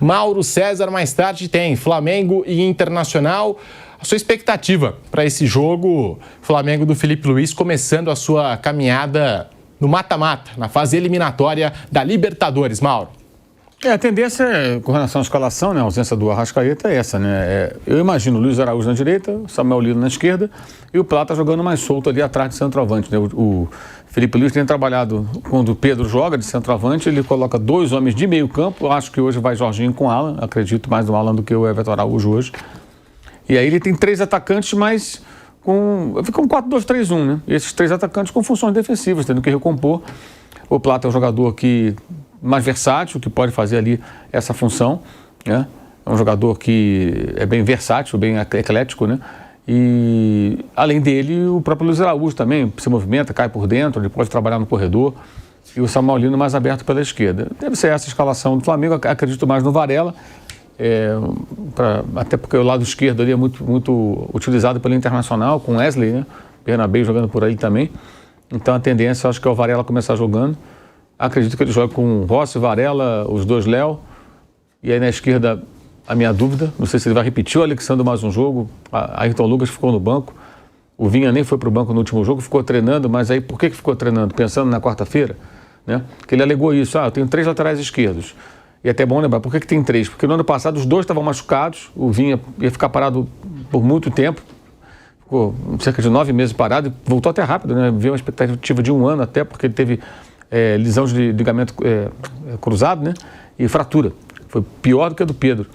Mauro César, mais tarde tem Flamengo e Internacional. A sua expectativa para esse jogo, Flamengo do Felipe Luiz começando a sua caminhada no mata-mata, na fase eliminatória da Libertadores, Mauro. A tendência com relação à escalação, né, a ausência do Arrascaeta é essa, né? Eu imagino o Luiz Araújo na direita, o Samuel Lino na esquerda e o Plata jogando mais solto ali atrás de centroavante, né? O Felipe Luiz tem trabalhado, quando o Pedro joga de centroavante, ele coloca dois homens de meio campo, acho que hoje vai Jorginho com Alan, acredito mais no Alan do que o Everton Araújo hoje. E aí ele tem três atacantes, mas fica um 4-2-3-1, né? E esses três atacantes com funções defensivas, tendo que recompor. O Plata é um jogador mais versátil, que pode fazer ali essa função, né? É um jogador que é bem versátil, bem eclético, né? E, além dele, o próprio Luiz Araújo também se movimenta, cai por dentro, ele pode trabalhar no corredor. E o Samuel Lino mais aberto pela esquerda. Deve ser essa a escalação do Flamengo, acredito mais no Varela, até porque o lado esquerdo ali é muito utilizado pelo Internacional, com Wesley, né? Bernabéu jogando por aí também. Então a tendência, eu acho que é o Varela começar jogando. Acredito que ele joga com Rossi, Varela, os dois Léo. E aí na esquerda, a minha dúvida, não sei se ele vai repetir o Alexandre mais um jogo. Ayrton Lucas ficou no banco. O Vinha nem foi para o banco no último jogo, ficou treinando, mas aí por que ficou treinando? Pensando na quarta-feira, né? Que ele alegou isso, eu tenho 3 laterais esquerdos. E até é bom lembrar, por que tem 3? Porque no ano passado os 2 estavam machucados, o Vinha ia ficar parado por muito tempo, ficou cerca de 9 meses parado, e voltou até rápido, né? Veio uma expectativa de 1 ano até, porque ele teve lisão de ligamento cruzado, né? E fratura. Foi pior do que a do Pedro.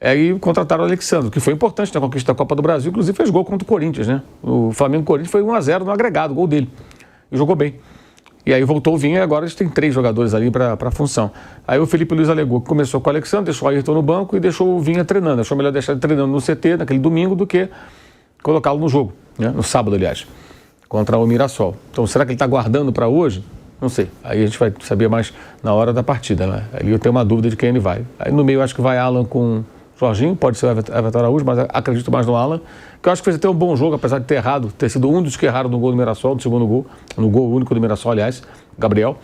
Aí contrataram o Alexandre, que foi importante na conquista da Copa do Brasil, inclusive fez gol contra o Corinthians, né? O Flamengo-Corinthians foi 1-0 no agregado, gol dele. E jogou bem. E aí voltou o Vinha e agora eles têm 3 jogadores ali para a função. Aí o Felipe Luiz alegou que começou com o Alexandre, deixou o Ayrton no banco e deixou o Vinha treinando. Achou melhor deixar ele treinando no CT, naquele domingo, do que colocá-lo no jogo, né? No sábado, aliás, contra o Mirassol. Então, será que ele está guardando para hoje? Não sei. Aí a gente vai saber mais na hora da partida, né? Aí eu tenho uma dúvida de quem ele vai. Aí no meio acho que vai Alan com Jorginho, pode ser o Everton Araújo, mas acredito mais no Alan, que eu acho que fez até um bom jogo, apesar de ter errado, ter sido um dos que erraram no gol do Mirassol, no segundo gol, no gol único do Mirassol, aliás, Gabriel.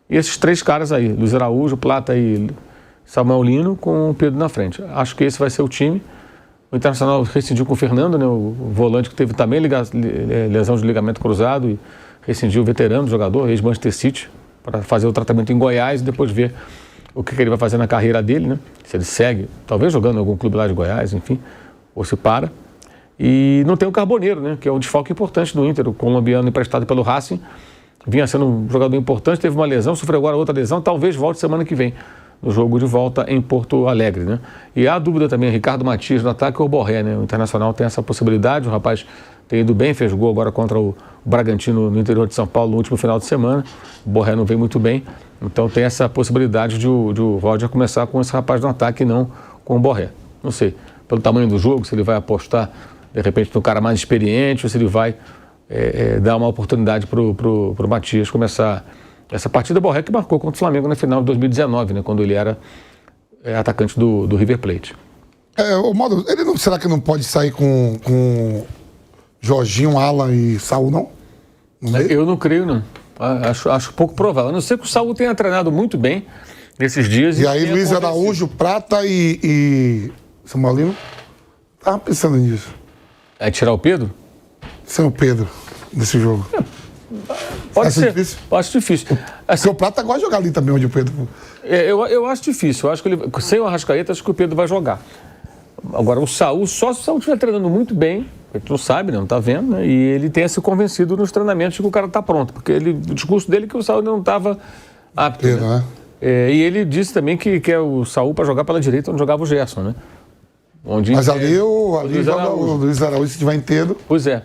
E esses 3 caras aí, Luiz Araújo, Plata e Samuel Lino, com o Pedro na frente. Acho que esse vai ser o time. O Internacional rescindiu com o Fernando, né, o volante que teve também lesão de ligamento cruzado, e rescindiu o veterano, jogador, ex-Manchester City, para fazer o tratamento em Goiás e depois ver o que ele vai fazer na carreira dele, né? Se ele segue, talvez jogando em algum clube lá de Goiás, enfim, ou se para. E não tem o Carboneiro, né? Que é um desfalque importante do Inter, o colombiano emprestado pelo Racing, vinha sendo um jogador importante, teve uma lesão, sofreu agora outra lesão, talvez volte semana que vem, no jogo de volta em Porto Alegre, né? E há dúvida também, Ricardo Matias no ataque ou Borré, né? O Internacional tem essa possibilidade, o rapaz tem ido bem, fez gol agora contra o Bragantino no interior de São Paulo no último final de semana. O Borré não vem muito bem, então tem essa possibilidade de o Roger começar com esse rapaz no ataque e não com o Borré. Não sei, pelo tamanho do jogo, se ele vai apostar de repente no cara mais experiente ou se ele vai dar uma oportunidade para o Matias começar essa partida. Borré que marcou contra o Flamengo na final de 2019, né, quando ele era atacante do River Plate. O Mauro, ele não, será que não pode sair com Jorginho, Alan e Saul, não? Eu não creio, não. Acho pouco provável. A não ser que o Saul tenha treinado muito bem nesses dias. E aí Luiz Araújo, Prata e Samuel Lino? Tava pensando nisso. É tirar o Pedro? Sem o Pedro nesse jogo. Pode ser. Difícil? Eu acho difícil. Assim, o Prata gosta de jogar ali também, onde o Pedro... Eu acho difícil. Eu acho que sem o Arrascaeta, acho que o Pedro vai jogar. Agora, o Saul, só se o Saul estiver treinando muito bem, a gente não sabe, né? Não está vendo, né? E ele tenha se convencido nos treinamentos de que o cara está pronto. Porque o discurso dele é que o Saul não estava apto. Pedro, né? E ele disse também que quer o Saul para jogar pela direita, onde jogava o Gerson, né? Mas ali joga o Luiz Araújo, se estiver inteiro. Pois é.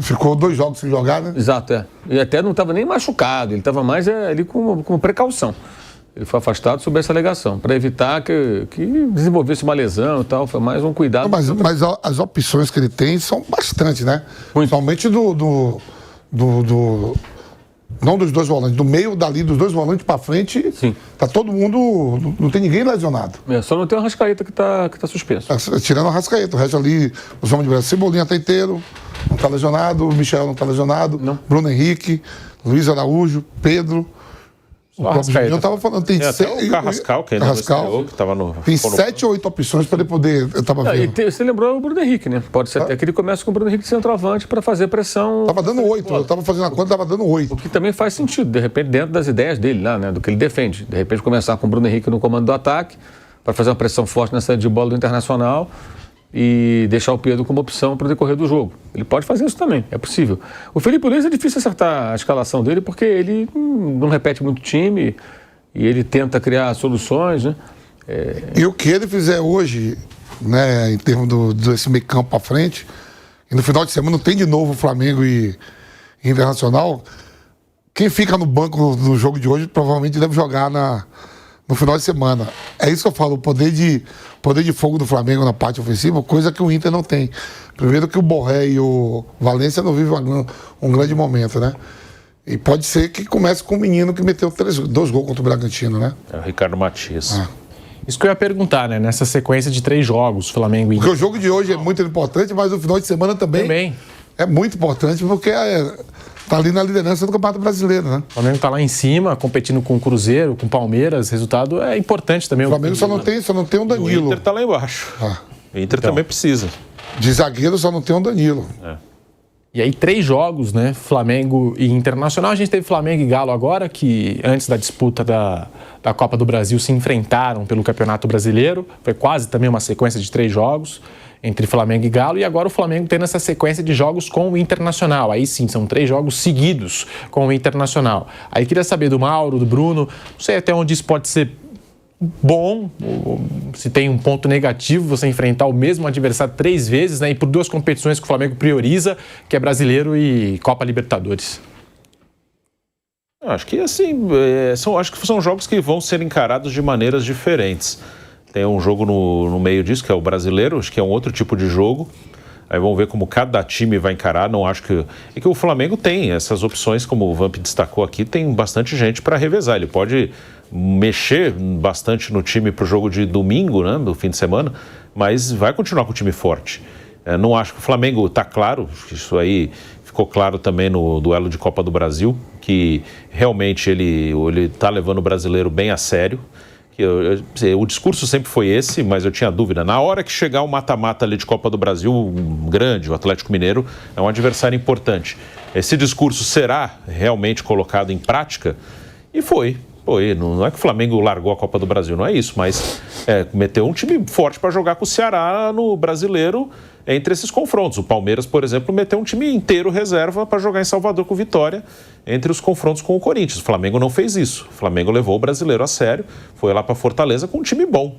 Ficou 2 jogos sem jogar, né? Exato, E até não estava nem machucado, ele estava mais ali com precaução. Ele foi afastado sob essa alegação, para evitar que desenvolvesse uma lesão e tal. Foi mais um cuidado. Não, mas as opções que ele tem são bastante, né? Principalmente não dos 2 volantes, do meio dali, dos 2 volantes para frente. Sim. Tá todo mundo. Não tem ninguém lesionado. Só não tem o Arrascaeta que tá suspenso. Tirando o Arrascaeta, o resto ali, os homens de Brasil. Cebolinha tá inteiro, não tá lesionado, o Michel não tá lesionado, não. Bruno Henrique, Luiz Araújo, Pedro. O próprio Juninho estava falando. Tem até o Carrascal, que ainda não estreou, que estava no... Tem 7 ou 8 opções para ele poder... Eu estava vendo. Você lembrou o Bruno Henrique, né? Pode ser até que ele comece com o Bruno Henrique de centroavante para fazer pressão. Estava dando 8. Eu estava fazendo a conta, estava dando 8. O que também faz sentido, de repente, dentro das ideias dele lá, né? Do que ele defende. De repente, começar com o Bruno Henrique no comando do ataque, para fazer uma pressão forte na saída de bola do Internacional e deixar o Pedro como opção para o decorrer do jogo. Ele pode fazer isso também, é possível. O Felipe Luiz é difícil acertar a escalação dele porque ele não repete muito time e ele tenta criar soluções, né? E o que ele fizer hoje, né, em termos desse meio campo para frente, e no final de semana tem de novo Flamengo e Internacional, quem fica no banco no jogo de hoje provavelmente deve jogar no final de semana. É isso que eu falo, o poder de fogo do Flamengo na parte ofensiva, coisa que o Inter não tem. Primeiro que o Borré e o Valência não vivem um grande momento, né? E pode ser que comece com o menino que meteu 2 gols contra o Bragantino, né? É o Ricardo Matias. Isso que eu ia perguntar, né? Nessa sequência de 3 jogos, Flamengo e Inter. Porque o jogo de hoje é muito importante, mas o final de semana também é muito importante, porque tá ali na liderança do Campeonato Brasileiro, né? O Flamengo tá lá em cima, competindo com o Cruzeiro, com o Palmeiras. Resultado é importante também. O Flamengo só não tem um Danilo. O Inter tá lá embaixo. O Inter também precisa. De zagueiro só não tem um Danilo. E aí 3 jogos, né? Flamengo e Internacional. A gente teve Flamengo e Galo agora, que antes da disputa da Copa do Brasil se enfrentaram pelo Campeonato Brasileiro. Foi quase também uma sequência de 3 jogos entre Flamengo e Galo. E agora o Flamengo tendo essa sequência de jogos com o Internacional. Aí sim, são 3 jogos seguidos com o Internacional. Aí queria saber do Mauro, do Bruno, não sei até onde isso pode ser bom, se tem um ponto negativo você enfrentar o mesmo adversário 3 vezes, né? E por 2 competições que o Flamengo prioriza, que é Brasileiro e Copa Libertadores. Acho que assim, acho que são jogos que vão ser encarados de maneiras diferentes. Tem um jogo no meio disso, que é o Brasileiro, acho que é um outro tipo de jogo. Aí vamos ver como cada time vai encarar. Não acho que... É que o Flamengo tem essas opções, como o Vamp destacou aqui, tem bastante gente para revezar. Ele pode mexer bastante no time para o jogo de domingo, né, do fim de semana, mas vai continuar com o time forte. Não acho que o Flamengo está claro, isso aí ficou claro também no duelo de Copa do Brasil, que realmente ele está levando o brasileiro bem a sério. O discurso sempre foi esse, mas eu tinha dúvida. Na hora que chegar o mata-mata ali de Copa do Brasil grande, o Atlético Mineiro é um adversário importante. Esse discurso será realmente colocado em prática? E foi. Não é que o Flamengo largou a Copa do Brasil, não é isso, mas meteu um time forte para jogar com o Ceará no Brasileiro entre esses confrontos. O Palmeiras, por exemplo, meteu um time inteiro reserva para jogar em Salvador com Vitória entre os confrontos com o Corinthians. O Flamengo não fez isso. O Flamengo levou o Brasileiro a sério, foi lá para Fortaleza com um time bom.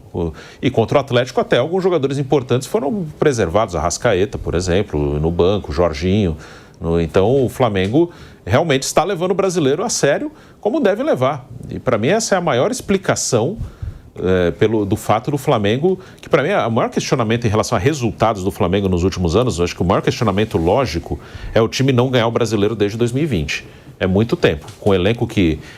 E contra o Atlético até alguns jogadores importantes foram preservados. Arrascaeta, por exemplo, no banco, Jorginho. Então o Flamengo realmente está levando o brasileiro a sério, como deve levar. E para mim essa é a maior explicação do fato do Flamengo, que para mim é o maior questionamento em relação a resultados do Flamengo nos últimos anos. Eu acho que o maior questionamento lógico é o time não ganhar o brasileiro desde 2020. É muito tempo, com o elenco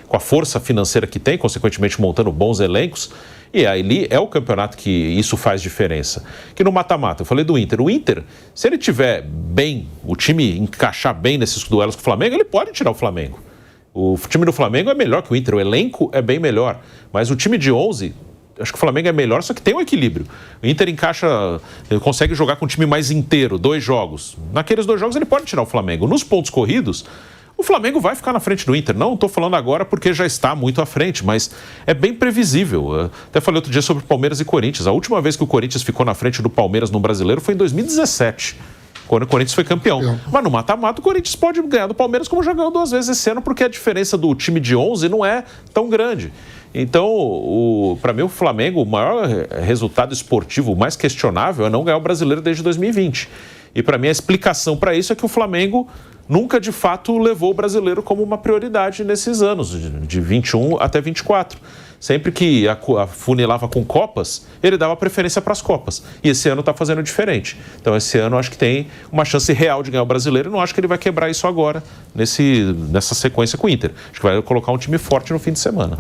com a força financeira que tem, consequentemente montando bons elencos. E ali é o campeonato que isso faz diferença. Que no mata-mata, eu falei do Inter. O Inter, se ele tiver bem, o time encaixar bem nesses duelos com o Flamengo, ele pode tirar o Flamengo. O time do Flamengo é melhor que o Inter, o elenco é bem melhor. Mas o time de 11, acho que o Flamengo é melhor, só que tem um equilíbrio. O Inter ele consegue jogar com um time mais inteiro, 2 jogos. Naqueles 2 jogos ele pode tirar o Flamengo. Nos pontos corridos, o Flamengo vai ficar na frente do Inter. Não estou falando agora porque já está muito à frente, mas é bem previsível. Até falei outro dia sobre Palmeiras e Corinthians. A última vez que o Corinthians ficou na frente do Palmeiras no Brasileiro foi em 2017, quando o Corinthians foi campeão. Mas no mata-mata o Corinthians pode ganhar do Palmeiras, como já ganhou 2 vezes esse ano, porque a diferença do time de 11 não é tão grande. Então, para mim, o Flamengo, o maior resultado esportivo, o mais questionável, é não ganhar o Brasileiro desde 2020. E para mim a explicação para isso é que o Flamengo nunca de fato levou o brasileiro como uma prioridade nesses anos, de 21 até 24. Sempre que afunilava com Copas, ele dava preferência para as Copas. E esse ano está fazendo diferente. Então esse ano acho que tem uma chance real de ganhar o brasileiro. Não acho que ele vai quebrar isso agora, nessa sequência com o Inter. Acho que vai colocar um time forte no fim de semana.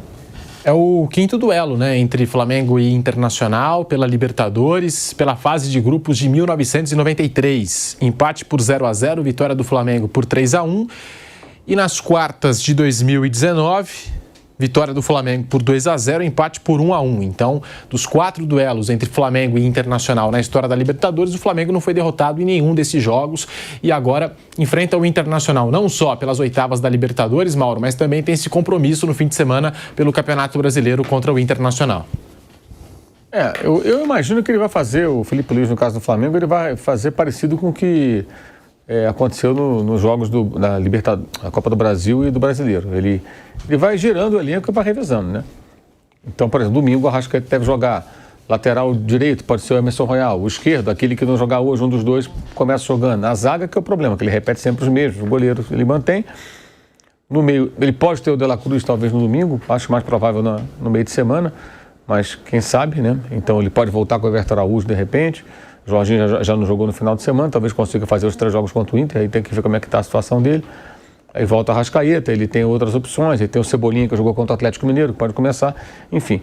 É o 5º duelo, né, entre Flamengo e Internacional, pela Libertadores, pela fase de grupos de 1993. Empate por 0-0, vitória do Flamengo por 3-1. E nas quartas de 2019, Vitória do Flamengo por 2-0, empate por 1-1. Então, dos 4 duelos entre Flamengo e Internacional na história da Libertadores, o Flamengo não foi derrotado em nenhum desses jogos e agora enfrenta o Internacional não só pelas oitavas da Libertadores, Mauro, mas também tem esse compromisso no fim de semana pelo Campeonato Brasileiro contra o Internacional. Eu imagino que ele vai fazer, o Felipe Luiz, no caso do Flamengo, ele vai fazer parecido com o que aconteceu nos jogos da Copa do Brasil e do Brasileiro. Ele vai girando o elenco e vai revezando, né? Então, por exemplo, domingo o Arrascaeta deve jogar lateral direito, pode ser o Emerson Royal. O esquerdo, aquele que não jogar hoje, um dos dois começa jogando. A zaga que é o problema, que ele repete sempre os mesmos. O goleiro ele mantém. No meio, ele pode ter o De La Cruz talvez no domingo, acho mais provável no meio de semana, mas quem sabe, né? Então ele pode voltar com o Everton Araújo de repente. O Jorginho já não jogou no final de semana, talvez consiga fazer os 3 jogos contra o Inter, aí tem que ver como é que está a situação dele. Aí volta a Arrascaeta, ele tem outras opções, ele tem o Cebolinha que jogou contra o Atlético Mineiro, que pode começar, enfim.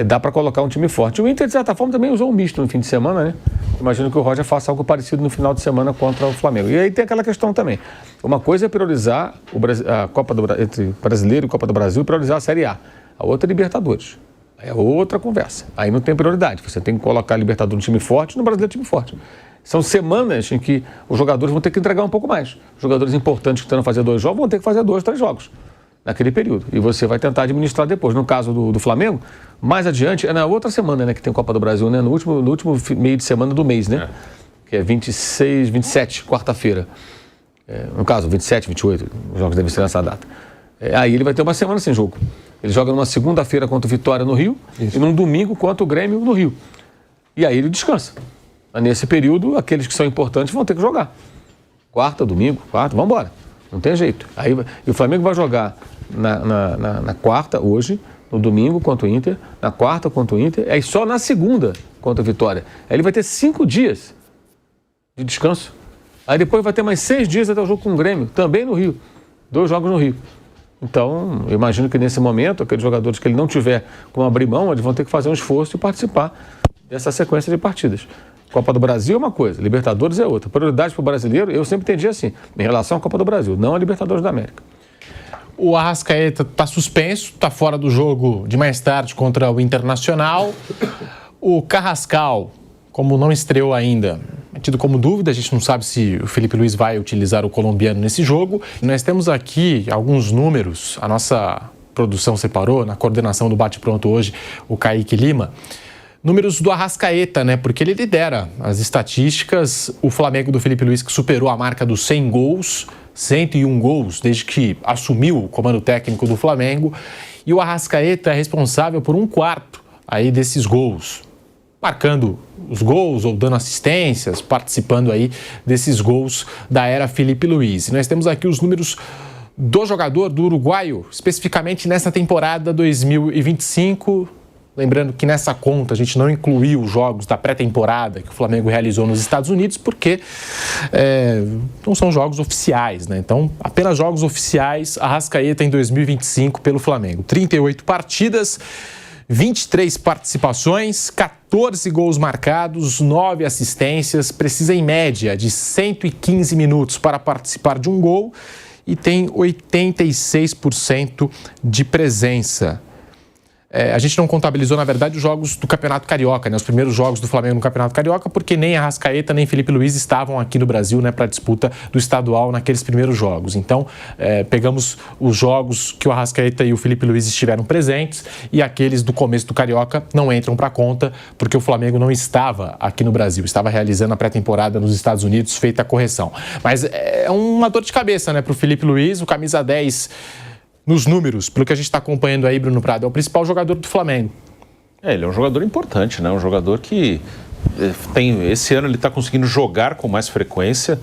Dá para colocar um time forte. O Inter, de certa forma, também usou um misto no fim de semana, né? Imagino que o Roger faça algo parecido no final de semana contra o Flamengo. E aí tem aquela questão também. Uma coisa é priorizar a Copa entre Brasileiro e Copa do Brasil, priorizar a Série A. A outra é Libertadores. É outra conversa. Aí não tem prioridade. Você tem que colocar a Libertadores no time forte, no Brasileiro time forte. São semanas em que os jogadores vão ter que entregar um pouco mais. Os jogadores importantes que estão a fazer 2 jogos vão ter que fazer 2, 3 jogos naquele período. E você vai tentar administrar depois. No caso do Flamengo, mais adiante, é na outra semana, né, que tem Copa do Brasil, né? No último meio de semana do mês, né? Que é 26, 27, quarta-feira. No caso, 27, 28, os jogos devem ser nessa data. Aí ele vai ter uma semana sem jogo. Ele joga numa segunda-feira contra o Vitória no Rio e num domingo contra o Grêmio no Rio. E aí ele descansa. Nesse período, aqueles que são importantes vão ter que jogar. Quarta, domingo, vamos embora. Não tem jeito. E o Flamengo vai jogar na quarta, hoje, no domingo contra o Inter, na quarta contra o Inter, aí só na segunda contra o Vitória. Aí ele vai ter 5 dias de descanso. Aí depois vai ter mais 6 dias até o jogo com o Grêmio, também no Rio. 2 jogos no Rio. Então, eu imagino que nesse momento, aqueles jogadores que ele não tiver como abrir mão, eles vão ter que fazer um esforço e participar dessa sequência de partidas. Copa do Brasil é uma coisa, Libertadores é outra. Prioridade para o brasileiro, eu sempre entendi assim, em relação à Copa do Brasil, não a Libertadores da América. O Arrascaeta está suspenso, está fora do jogo de mais tarde contra o Internacional. O Carrascal, como não estreou ainda, é tido como dúvida, a gente não sabe se o Felipe Luiz vai utilizar o colombiano nesse jogo. Nós temos aqui alguns números, a nossa produção separou, na coordenação do Bate Pronto hoje, o Kaique Lima. Números do Arrascaeta, né? Porque ele lidera as estatísticas. O Flamengo do Felipe Luiz que superou a marca dos 100 gols, 101 gols, desde que assumiu o comando técnico do Flamengo. E o Arrascaeta é responsável por 1/4 aí desses gols, marcando os gols ou dando assistências, participando aí desses gols da era Felipe Luiz. E nós temos aqui os números do jogador, do uruguaio, especificamente nessa temporada 2025. Lembrando que nessa conta a gente não incluiu os jogos da pré-temporada que o Flamengo realizou nos Estados Unidos, porque não são jogos oficiais, né? Então, apenas jogos oficiais, Arrascaeta em 2025 pelo Flamengo. 38 partidas, 23 participações, 14 gols marcados, 9 assistências, precisa em média de 115 minutos para participar de um gol e tem 86% de presença. A gente não contabilizou, na verdade, os jogos do Campeonato Carioca, né? Os primeiros jogos do Flamengo no Campeonato Carioca, porque nem Arrascaeta nem Felipe Luiz estavam aqui no Brasil, né, para a disputa do estadual naqueles primeiros jogos. Então, pegamos os jogos que o Arrascaeta e o Felipe Luiz estiveram presentes e aqueles do começo do Carioca não entram para conta, porque o Flamengo não estava aqui no Brasil, estava realizando a pré-temporada nos Estados Unidos, feita a correção. Mas é uma dor de cabeça, né, para o Felipe Luiz, o camisa 10... Nos números, pelo que a gente está acompanhando aí, Bruno Prado, é o principal jogador do Flamengo. Ele é um jogador importante, né? Um jogador que esse ano ele está conseguindo jogar com mais frequência.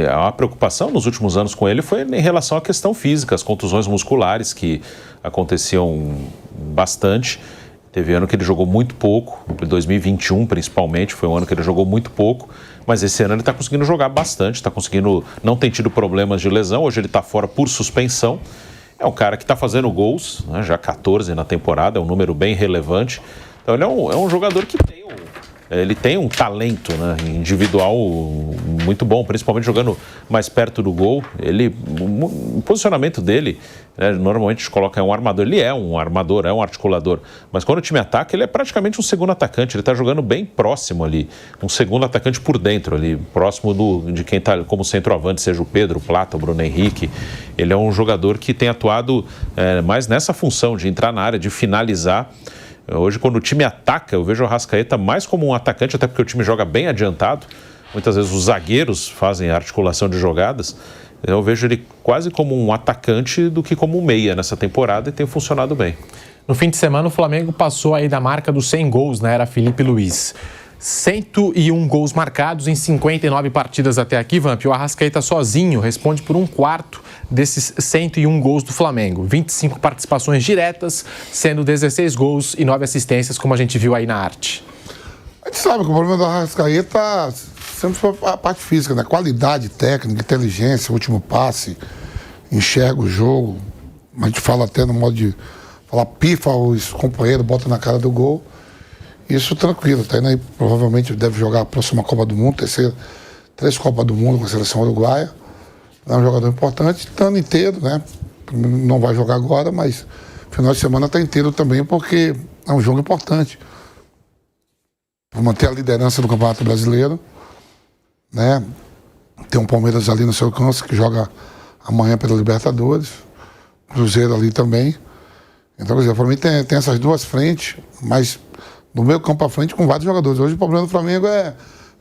A preocupação nos últimos anos com ele foi em relação à questão física, as contusões musculares que aconteciam bastante. Teve ano que ele jogou muito pouco, 2021 principalmente, foi um ano que ele jogou muito pouco, mas esse ano ele está conseguindo jogar bastante, está conseguindo, não tem tido problemas de lesão, hoje ele está fora por suspensão. É um cara que está fazendo gols, né, já 14 na temporada, é um número bem relevante. Então ele é um jogador que tem um talento, né, individual muito bom, principalmente jogando mais perto do gol. O posicionamento dele, né, normalmente a gente coloca um armador. Ele é um armador, é um articulador. Mas quando o time ataca, ele é praticamente um segundo atacante. Ele está jogando bem próximo ali. Um segundo atacante por dentro ali, próximo de quem está como centroavante, seja o Pedro, o Plata, o Bruno Henrique. Ele é um jogador que tem atuado mais nessa função de entrar na área, de finalizar. Hoje, quando o time ataca, eu vejo o Arrascaeta mais como um atacante, até porque o time joga bem adiantado. Muitas vezes os zagueiros fazem a articulação de jogadas. Eu vejo ele quase como um atacante do que como um meia nessa temporada e tem funcionado bem. No fim de semana, o Flamengo passou aí da marca dos 100 gols na era Felipe Luiz. 101 gols marcados em 59 partidas até aqui, Vamp. O Arrascaeta sozinho responde por 1/4 desses 101 gols do Flamengo. 25 participações diretas, sendo 16 gols e 9 assistências, como a gente viu aí na arte. A gente sabe que o problema do Arrascaeta sempre foi a parte física, né? Qualidade técnica, inteligência, último passe, enxerga o jogo. A gente fala até no modo de falar, pifa os companheiros, bota na cara do gol. Isso tranquilo, tá indo aí, provavelmente deve jogar a próxima Copa do Mundo, 3 Copas do Mundo com a seleção uruguaia. É um jogador importante, está ano inteiro, né? Não vai jogar agora, mas final de semana está inteiro também, porque é um jogo importante. Para manter a liderança do Campeonato Brasileiro, né? Tem um Palmeiras ali no seu alcance que joga amanhã pela Libertadores, Cruzeiro ali também. Então, quer dizer, para mim tem essas duas frentes, mas no meio campo à frente com vários jogadores. Hoje o problema do Flamengo é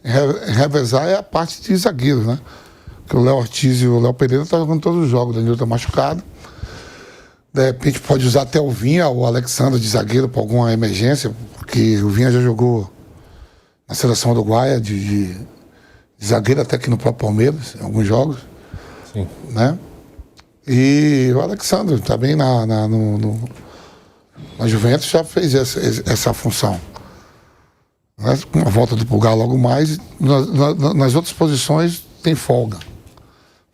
revezar a parte de zagueiros, né? Que o Léo Ortiz e o Léo Pereira estão jogando todos os jogos, o Danilo está machucado. De repente pode usar até o Vinha ou o Alexandre de zagueiro para alguma emergência, porque o Vinha já jogou na seleção uruguaia de zagueiro até aqui no próprio Palmeiras, em alguns jogos. Sim. Né? E o Alexandre também na Juventus já fez essa função. Né? Com a volta do Pulgar logo mais, nas outras posições tem folga.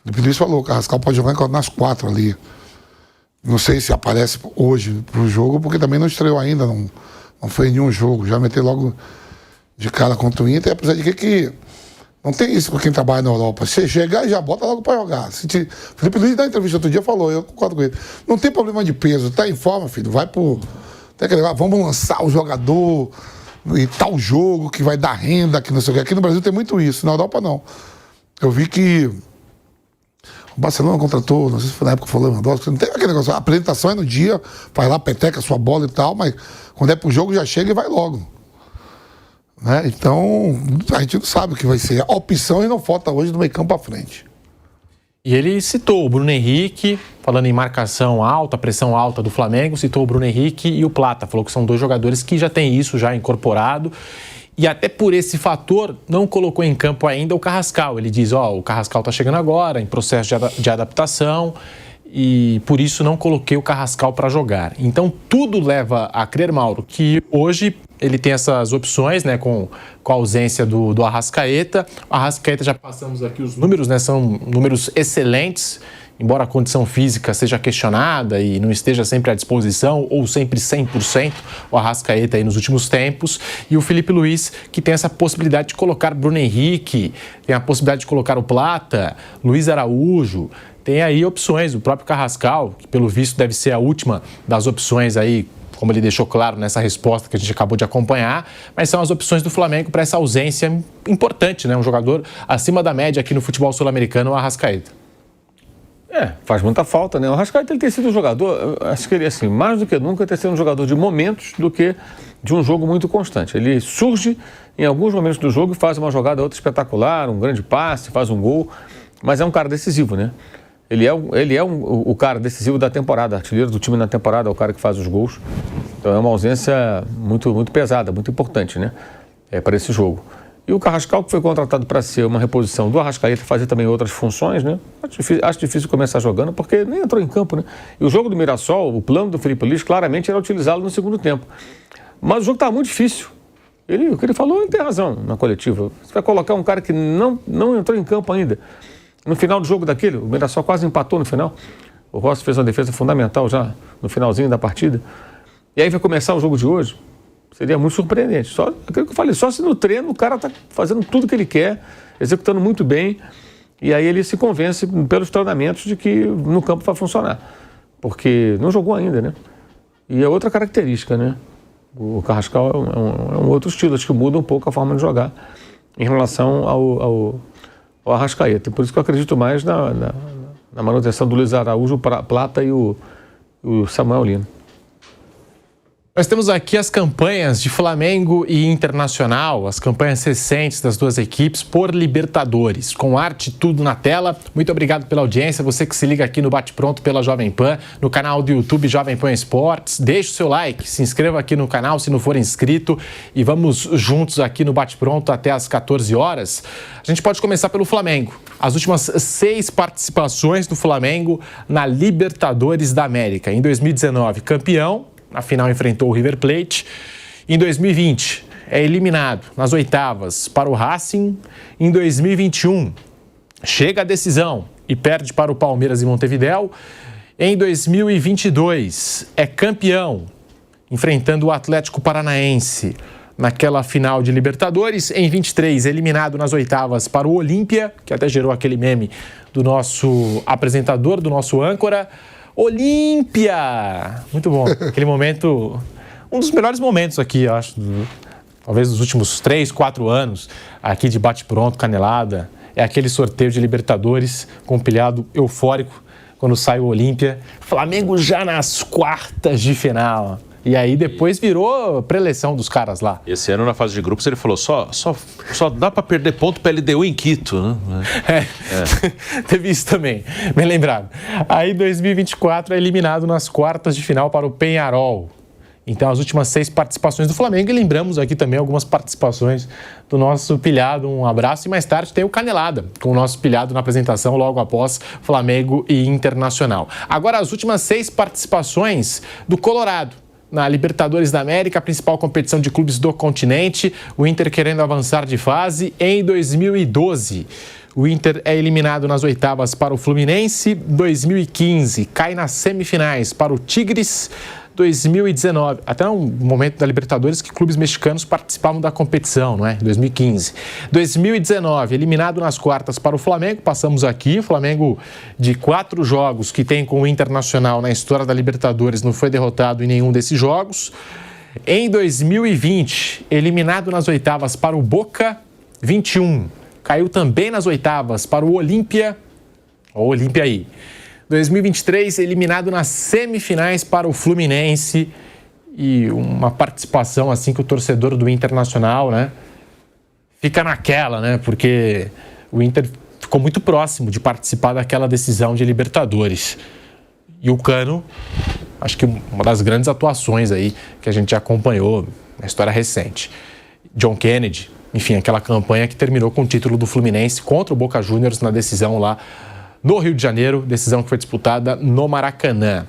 O Felipe Luiz falou, o Carrascal pode jogar nas 4 ali. Não sei se aparece hoje pro jogo, porque também não estreou ainda, não fez nenhum jogo. Já meteu logo de cara contra o Inter, apesar de que não tem isso para quem trabalha na Europa. Você chegar e já bota logo para jogar. Felipe Luiz, na entrevista outro dia, falou, eu concordo com ele, não tem problema de peso, tá em forma, filho, vai pro... Tem que levar, vamos lançar o jogador e tal jogo que vai dar renda, que não sei o que. Aqui no Brasil tem muito isso, na Europa não. Eu vi que o Barcelona contratou, não sei se foi na época que foi o Lewandowski, não tem aquele negócio, a apresentação é no dia, faz lá, peteca a sua bola e tal, mas quando é pro jogo já chega e vai logo. Né? Então, a gente não sabe o que vai ser. A opção e não falta hoje do meio campo à frente. E ele citou o Bruno Henrique, falando em marcação alta, pressão alta do Flamengo, citou o Bruno Henrique e o Plata, falou que são 2 jogadores que já têm isso já incorporado. E até por esse fator, não colocou em campo ainda o Carrascal. Ele diz, o Carrascal está chegando agora, em processo de adaptação, e por isso não coloquei o Carrascal para jogar. Então, tudo leva a crer, Mauro, que hoje ele tem essas opções, né, com a ausência do Arrascaeta. O Arrascaeta, já passamos aqui os números, né, são números excelentes, embora a condição física seja questionada e não esteja sempre à disposição, ou sempre 100%, o Arrascaeta aí nos últimos tempos, e o Felipe Luiz, que tem essa possibilidade de colocar Bruno Henrique, tem a possibilidade de colocar o Plata, Luiz Araújo, tem aí opções, o próprio Carrascal, que pelo visto deve ser a última das opções aí, como ele deixou claro nessa resposta que a gente acabou de acompanhar, mas são as opções do Flamengo para essa ausência importante, né? Um jogador acima da média aqui no futebol sul-americano, o Arrascaeta. Faz muita falta, né? O Arrascaeta, ele tem sido um jogador, acho que ele, assim, mais do que nunca, tem sido um jogador de momentos do que de um jogo muito constante. Ele surge em alguns momentos do jogo e faz uma jogada outra espetacular, um grande passe, faz um gol, mas é um cara decisivo, né? Ele é o cara decisivo da temporada, artilheiro do time na temporada, é o cara que faz os gols. Então é uma ausência muito, muito pesada, muito importante, né? Para esse jogo. E o Carrascal, que foi contratado para ser uma reposição do Arrascaeta, fazer também outras funções, né? Acho difícil começar jogando, porque nem entrou em campo, né? E o jogo do Mirassol, o plano do Felipe Luiz, claramente era utilizá-lo no segundo tempo. Mas o jogo estava muito difícil. O que ele falou, ele tem razão na coletiva. Você vai colocar um cara que não entrou em campo ainda. No final do jogo daquele, o Mirassol quase empatou no final. O Rossi fez uma defesa fundamental já no finalzinho da partida. E aí vai começar o jogo de hoje. Seria muito surpreendente. Só aquilo que eu falei, só se no treino o cara está fazendo tudo que ele quer, executando muito bem, e aí ele se convence pelos treinamentos de que no campo vai funcionar. Porque não jogou ainda, né? E é outra característica, né? O Carrascal é um outro estilo, acho que muda um pouco a forma de jogar em relação ao Arrascaeta. Por isso que eu acredito mais na manutenção do Luiz Araújo, Plata e o Samuel Lino. Nós temos aqui as campanhas de Flamengo e Internacional, as campanhas recentes das duas equipes por Libertadores, com arte tudo na tela. Muito obrigado pela audiência, você que se liga aqui no Bate Pronto pela Jovem Pan, no canal do YouTube Jovem Pan Esportes. Deixe o seu like, se inscreva aqui no canal se não for inscrito e vamos juntos aqui no Bate Pronto até às 14 horas. A gente pode começar pelo Flamengo. As últimas 6 participações do Flamengo na Libertadores da América. Em 2019, campeão. Na final enfrentou o River Plate. Em 2020, é eliminado nas oitavas para o Racing. Em 2021, chega à decisão e perde para o Palmeiras em Montevidéu. Em 2022, é campeão, enfrentando o Atlético Paranaense naquela final de Libertadores. Em 23, eliminado nas oitavas para o Olímpia, que até gerou aquele meme do nosso apresentador, do nosso âncora. Olímpia! Muito bom. Aquele momento, um dos melhores momentos aqui, eu acho, talvez dos últimos 3, 4 anos, aqui de Bate Pronto, Canelada, é aquele sorteio de Libertadores com um pilhado eufórico quando sai o Olímpia. Flamengo já nas quartas de final. E aí depois virou preleção dos caras lá. Esse ano na fase de grupos ele falou, só dá para perder ponto para LDU em Quito, né? Teve isso também, bem lembrado. Aí 2024 é eliminado nas quartas de final para o Peñarol. Então as últimas 6 participações do Flamengo, e lembramos aqui também algumas participações do nosso pilhado. Um abraço, e mais tarde tem o Canelada, com o nosso pilhado na apresentação logo após Flamengo e Internacional. Agora as últimas 6 participações do Colorado na Libertadores da América, a principal competição de clubes do continente, o Inter querendo avançar de fase. Em 2012, o Inter é eliminado nas oitavas para o Fluminense. 2015, cai nas semifinais para o Tigres. 2019, até um momento da Libertadores que clubes mexicanos participavam da competição, não é? 2015. 2019, eliminado nas quartas para o Flamengo, passamos aqui, o Flamengo de 4 jogos que tem com o Internacional na história da Libertadores não foi derrotado em nenhum desses jogos. Em 2020, eliminado nas oitavas para o Boca. 21, caiu também nas oitavas para o Olímpia. O Olímpia aí. 2023, eliminado nas semifinais para o Fluminense, e uma participação assim que o torcedor do Internacional, né, fica naquela, né, porque o Inter ficou muito próximo de participar daquela decisão de Libertadores. E o Cano, acho que uma das grandes atuações aí que a gente acompanhou na história recente. John Kennedy, enfim, aquela campanha que terminou com o título do Fluminense contra o Boca Juniors na decisão lá no Rio de Janeiro, decisão que foi disputada no Maracanã.